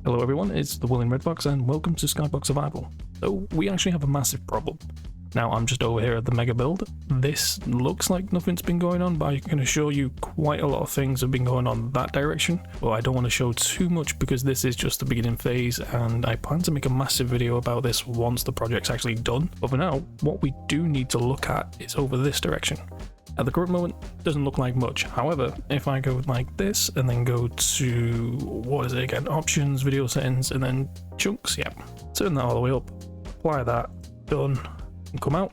Hello everyone, it's the Willing Red Fox and welcome to Skyblock Survival. So we actually have a massive problem. Now I'm just over here at the mega build. This looks like nothing's been going on, but I can assure you quite a lot of things have been going on that direction. But I don't want to show too much because this is just the beginning phase and I plan to make a massive video about this once the project's actually done. But for now, what we do need to look at is over this direction. At the current moment, doesn't look like much. However, if I go like this and then go to, what is it again, options, video settings, and then chunks, yeah, turn that all the way up, apply that, done, and come out.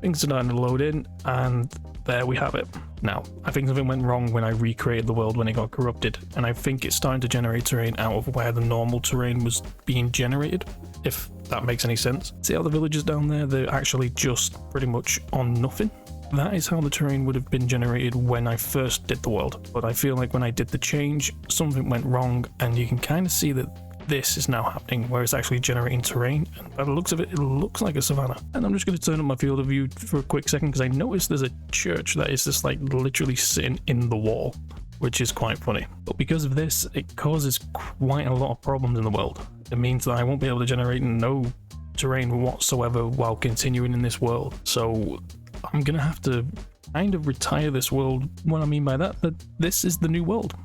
Things are starting to load in, and there we have it. Now, I think something went wrong when I recreated the world when it got corrupted, and I think it's starting to generate terrain out of where the normal terrain was being generated, if that makes any sense. See how the villagers down there, they're actually just pretty much on nothing? That is how the terrain would have been generated when I first did the world, but I feel like when I did the change, something went wrong, and you can kind of see that this is now happening where it's actually generating terrain, and by the looks of it, it looks like a savanna. And I'm just going to turn up my field of view for a quick second because I noticed there's a church that is just like literally sitting in the wall, which is quite funny. But because of this, it causes quite a lot of problems in the world. It means that I won't be able to generate no terrain whatsoever while continuing in this world. So I'm going to have to kind of retire this world. What I mean by that this is the new world.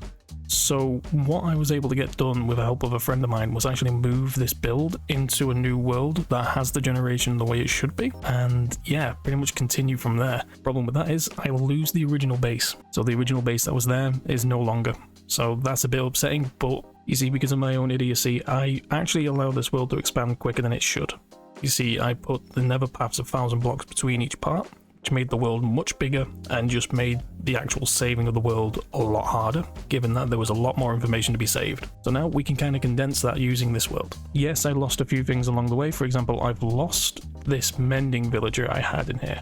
So what I was able to get done with the help of a friend of mine was actually move this build into a new world that has the generation the way it should be, and yeah, pretty much continue from there. Problem with that is I lose the original base. So the original base that was there is no longer. So that's a bit upsetting, but you see, because of my own idiocy, I actually allow this world to expand quicker than it should. You see, I put the nether paths of 1,000 blocks between each part, which made the world much bigger and just made the actual saving of the world a lot harder, given that there was a lot more information to be saved. So now we can kind of condense that using this world. Yes, I lost a few things along the way. For example, I've lost this mending villager I had in here.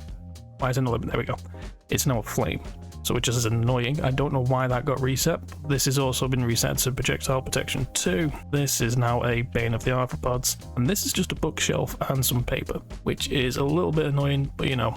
Why is it not? There we go. It's now a flame, so which is annoying. I don't know why that got reset. This has also been reset to projectile protection 2. This is now a bane of the arthropods, and this is just a bookshelf and some paper, which is a little bit annoying, but you know,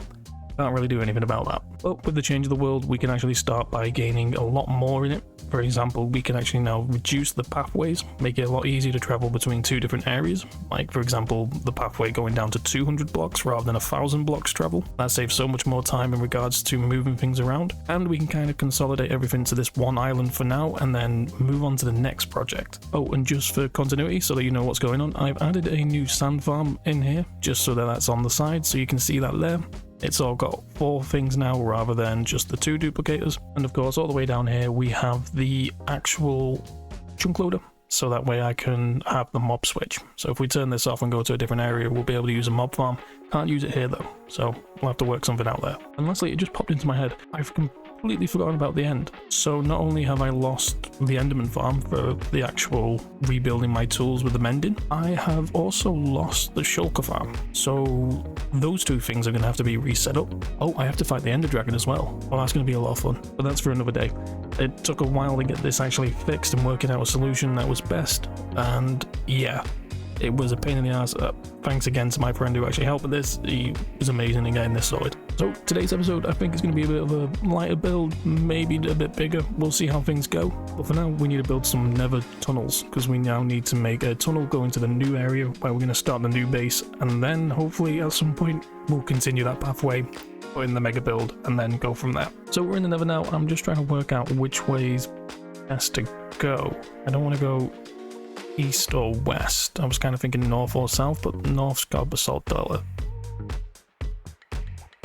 can't really do anything about that. But with the change of the world, we can actually start by gaining a lot more in it. For example, we can actually now reduce the pathways, make it a lot easier to travel between two different areas. Like, for example, the pathway going down to 200 blocks rather than 1,000 blocks travel. That saves so much more time in regards to moving things around. And we can kind of consolidate everything to this one island for now and then move on to the next project. Oh, and just for continuity, so that you know what's going on, I've added a new sand farm in here, just so that that's on the side, so you can see that there. It's all got 4 things now rather than just the 2 duplicators. And of course, all the way down here, we have the actual chunk loader. So that way I can have the mob switch. So if we turn this off and go to a different area, we'll be able to use a mob farm. Can't use it here though, so we'll have to work something out there. And lastly, it just popped into my head. I've completely forgotten about the end. So not only have I lost the Enderman farm for the actual rebuilding my tools with the mending, I have also lost the shulker farm. So those 2 things are going to have to be reset up. Oh, I have to fight the Ender Dragon as well. Well, that's going to be a lot of fun, but that's for another day. It took a while to get this actually fixed and working out a solution that was best, and yeah, it was a pain in the ass. Thanks again to my friend who actually helped with this. He was amazing in getting this sorted. So today's episode, I think, is going to be a bit of a lighter build, maybe a bit bigger. We'll see how things go. But for now, we need to build some nether tunnels because we now need to make a tunnel going to the new area where we're going to start the new base, and then hopefully at some point we'll continue that pathway, put in the mega build, and then go from there. So we're in the nether now. I'm just trying to work out which way's best to go. I don't want to go east or west. I was kind of thinking north or south, but north's got basalt delta.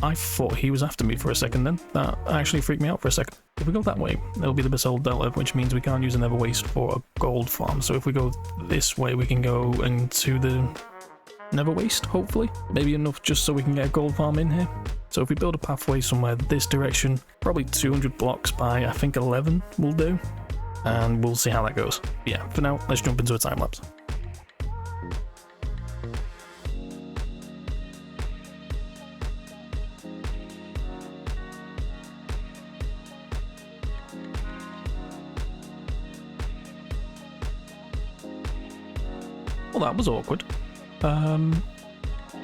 I thought he was after me for a second then. That actually freaked me out for a second. If we go that way, it'll be the basalt delta, which means we can't use a nether waste for a gold farm. So if we go this way, we can go into the nether waste, hopefully. Maybe enough just so we can get a gold farm in here. So if we build a pathway somewhere this direction, probably 200 blocks by I think 11 will do. And we'll see how that goes. But yeah, for now, let's jump into a time lapse. Well, that was awkward.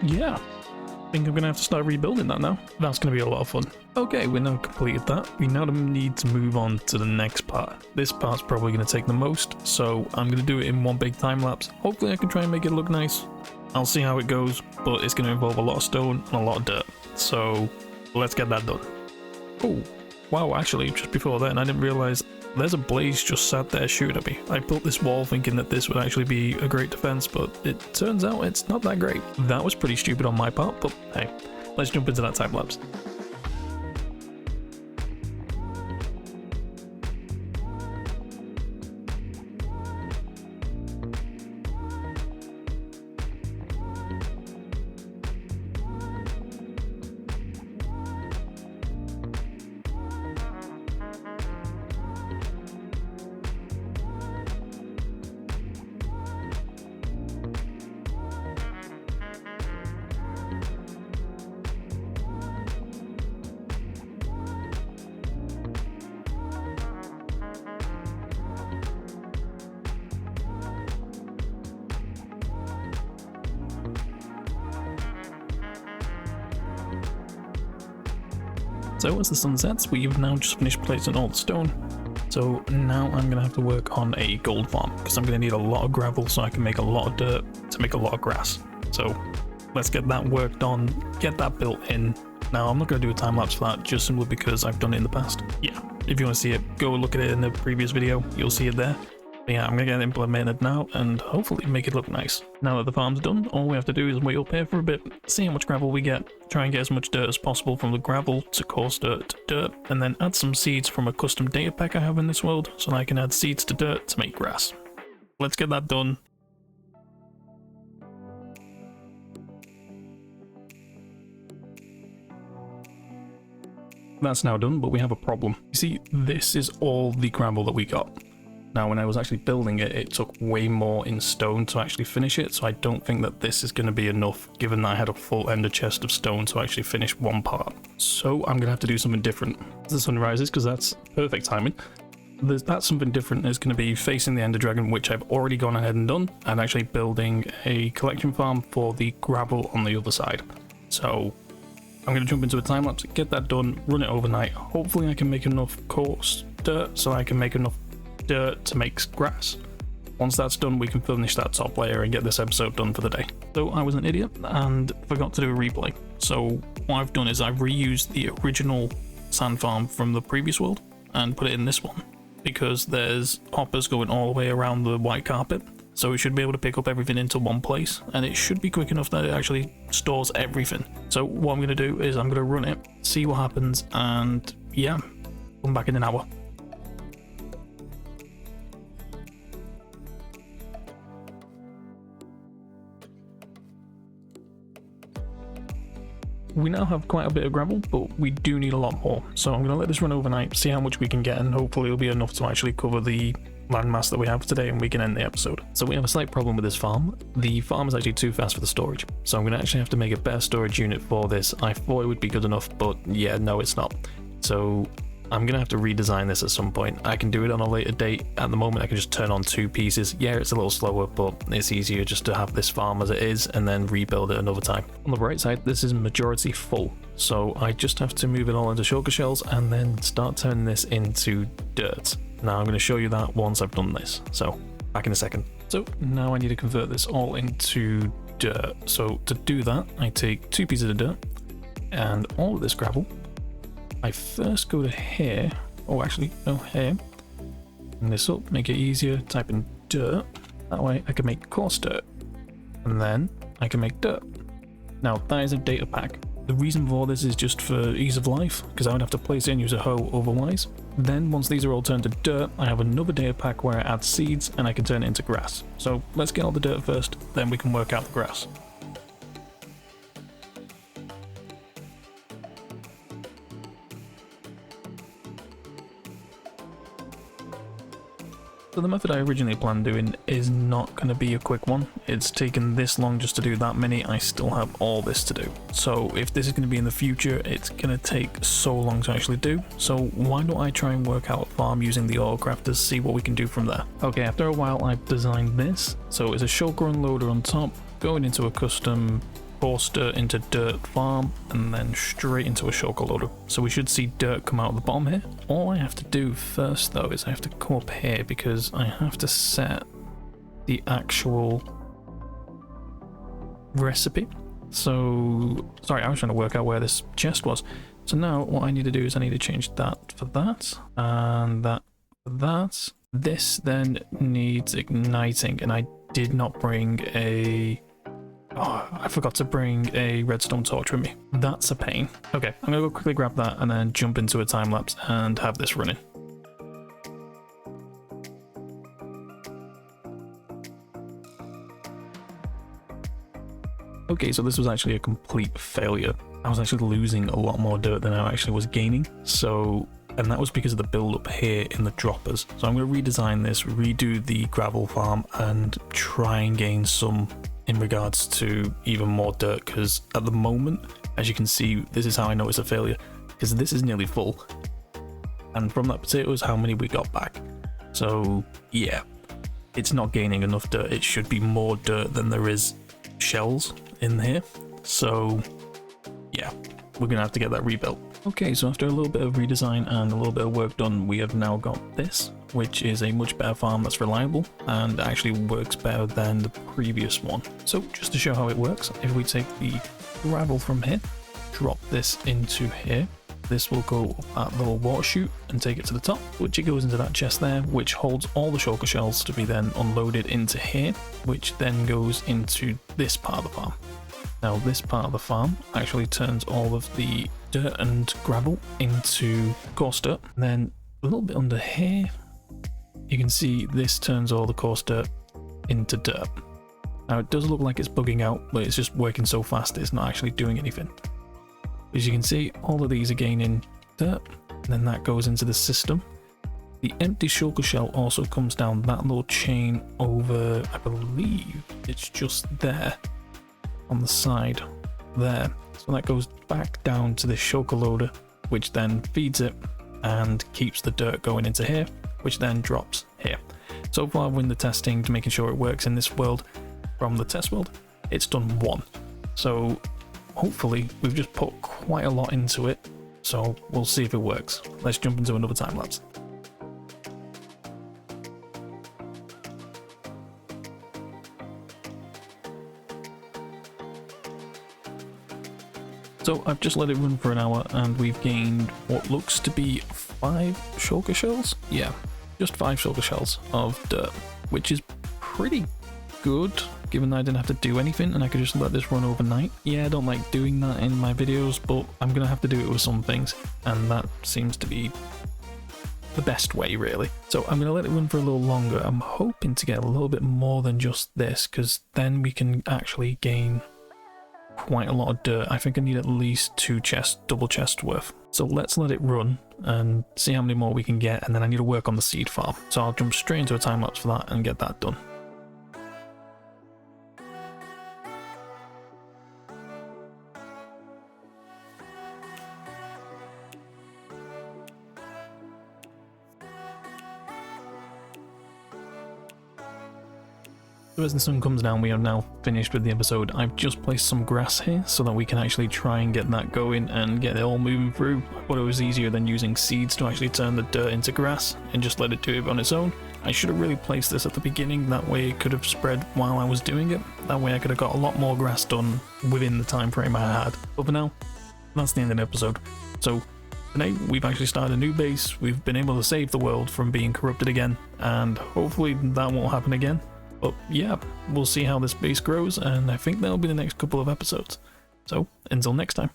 Yeah. I think I'm gonna have to start rebuilding that now. That's gonna be a lot of fun. Okay, we now completed that. We now need to move on to the next part. This part's probably going to take the most, so I'm going to do it in one big time lapse. Hopefully I can try and make it look nice. I'll see how it goes, but it's going to involve a lot of stone and a lot of dirt. So let's get that done. Oh, wow, actually, just before then, I didn't realize there's a blaze just sat there shooting at me. I built this wall thinking that this would actually be a great defense, but it turns out it's not that great. That was pretty stupid on my part, but hey, let's jump into that time lapse. So as the sun sets, we've now just finished placing all the stone. So now I'm going to have to work on a gold farm, because I'm going to need a lot of gravel so I can make a lot of dirt to make a lot of grass. So let's get that worked on, get that built in. Now I'm not going to do a time lapse for that, just simply because I've done it in the past. Yeah, if you want to see it, go look at it in the previous video, you'll see it there. But yeah, I'm going to get it implemented now and hopefully make it look nice. Now that the farm's done, all we have to do is wait up here for a bit, see how much gravel we get, try and get as much dirt as possible from the gravel to coarse dirt to dirt, and then add some seeds from a custom data pack I have in this world so that I can add seeds to dirt to make grass. Let's get that done. That's now done, but we have a problem. You see, this is all the gravel that we got. Now, when I was actually building it, it took way more in stone to actually finish it, so I don't think that this is going to be enough, given that I had a full ender chest of stone to actually finish one part. So I'm going to have to do something different. As the sun rises, because that's perfect timing, that's something different is going to be facing the ender dragon, which I've already gone ahead and done, and actually building a collection farm for the gravel on the other side. So I'm going to jump into a time lapse, get that done, run it overnight. Hopefully I can make enough coarse dirt so I can make enough dirt to make grass. Once that's done, we can finish that top layer and get this episode done for the day. So I was an idiot and forgot to do a replay. So what I've done is I've reused the original sand farm from the previous world and put it in this one, because there's hoppers going all the way around the white carpet. So it should be able to pick up everything into one place, and it should be quick enough that it actually stores everything. So what I'm going to do is I'm going to run it, see what happens, and yeah, come back in an hour. We now have quite a bit of gravel, but we do need a lot more. So I'm going to let this run overnight, see how much we can get, and hopefully it'll be enough to actually cover the landmass that we have today, and we can end the episode. So we have a slight problem with this farm. The farm is actually too fast for the storage, so I'm going to actually have to make a better storage unit for this. I thought it would be good enough, but yeah, no, it's not. So I'm going to have to redesign this at some point. I can do it on a later date. At the moment, I can just turn on two pieces. Yeah, it's a little slower, but it's easier just to have this farm as it is and then rebuild it another time. On the right side, this is majority full, so I just have to move it all into shulker shells and then start turning this into dirt. Now I'm going to show you that once I've done this, so back in a second. So now I need to convert this all into dirt. So to do that, I take two pieces of dirt and all of this gravel. I first go to here, oh actually, no, here, and this up, make it easier, type in dirt, that way I can make coarse dirt, and then I can make dirt. Now that is a data pack. The reason for this is just for ease of life, because I would have to place it and use a hoe otherwise. Then once these are all turned to dirt, I have another data pack where I add seeds and I can turn it into grass. So let's get all the dirt first, then we can work out the grass. So the method I originally planned doing is not going to be a quick one. It's taken this long just to do that many. I still have all this to do. So if this is going to be in the future, it's going to take so long to actually do. So why don't I try and work out a farm using the autocrafters, see what we can do from there. Okay, after a while I've designed this. So it's a shulker unloader on top, going into a custom coarse dirt into dirt farm and then straight into a shulker loader. So we should see dirt come out of the bottom here. All I have to do first though is I have to come up here because I have to set the actual recipe. So, sorry, I was trying to work out where this chest was. So now what I need to do is I need to change that for that and that for that. This then needs igniting, and I did not bring a... Oh, I forgot to bring a redstone torch with me. That's a pain. Okay, I'm gonna go quickly grab that and then jump into a time lapse and have this running. Okay, so this was actually a complete failure. I was actually losing a lot more dirt than I actually was gaining. And that was because of the build up here in the droppers. So I'm going to redesign this, redo the gravel farm, and try and gain some in regards to even more dirt, because at the moment, as you can see, this is how I know it's a failure, because this is nearly full. And from that potato is how many we got back. So yeah, it's not gaining enough dirt. It should be more dirt than there is shells in here. So yeah, we're gonna have to get that rebuilt. Okay, so after a little bit of redesign and a little bit of work done, we have now got this, which is a much better farm that's reliable and actually works better than the previous one. So just to show how it works, if we take the gravel from here, drop this into here, this will go up that little water chute and take it to the top, which it goes into that chest there, which holds all the shulker shells to be then unloaded into here, which then goes into this part of the farm. Now this part of the farm actually turns all of the dirt and gravel into coarse dirt. And then a little bit under here, you can see this turns all the coarse dirt into dirt. Now it does look like it's bugging out, but it's just working so fast it's not actually doing anything. As you can see, all of these are gaining dirt, and then that goes into the system. The empty shulker shell also comes down that little chain over, I believe it's just there on the side there. So that goes back down to the shulker loader, which then feeds it and keeps the dirt going into here, which then drops here. So far in the testing to making sure it works in this world, from the test world, it's done one. So hopefully we've just put quite a lot into it, so we'll see if it works. Let's jump into another time lapse. So I've just let it run for an hour and we've gained what looks to be 5 shulker shells. Yeah, just 5 shulker shells of dirt, which is pretty good given that I didn't have to do anything and I could just let this run overnight. Yeah, I don't like doing that in my videos, but I'm gonna have to do it with some things, and that seems to be the best way really. So I'm gonna let it run for a little longer. I'm hoping to get a little bit more than just this, because then we can actually gain quite a lot of dirt. I think I need at least 2 chests, double chests worth. So let's let it run and see how many more we can get, and then I need to work on the seed farm. So I'll jump straight into a time lapse for that and get that done. So as the sun comes down, we are now finished with the episode. I've just placed some grass here so that we can actually try and get that going and get it all moving through. But it was easier than using seeds to actually turn the dirt into grass and just let it do it on its own. I should have really placed this at the beginning, that way it could have spread while I was doing it. That way I could have got a lot more grass done within the time frame I had. But for now, that's the end of the episode. So today we've actually started a new base, we've been able to save the world from being corrupted again, and hopefully that won't happen again. But yeah, we'll see how this base grows, and I think that'll be the next couple of episodes. So, until next time.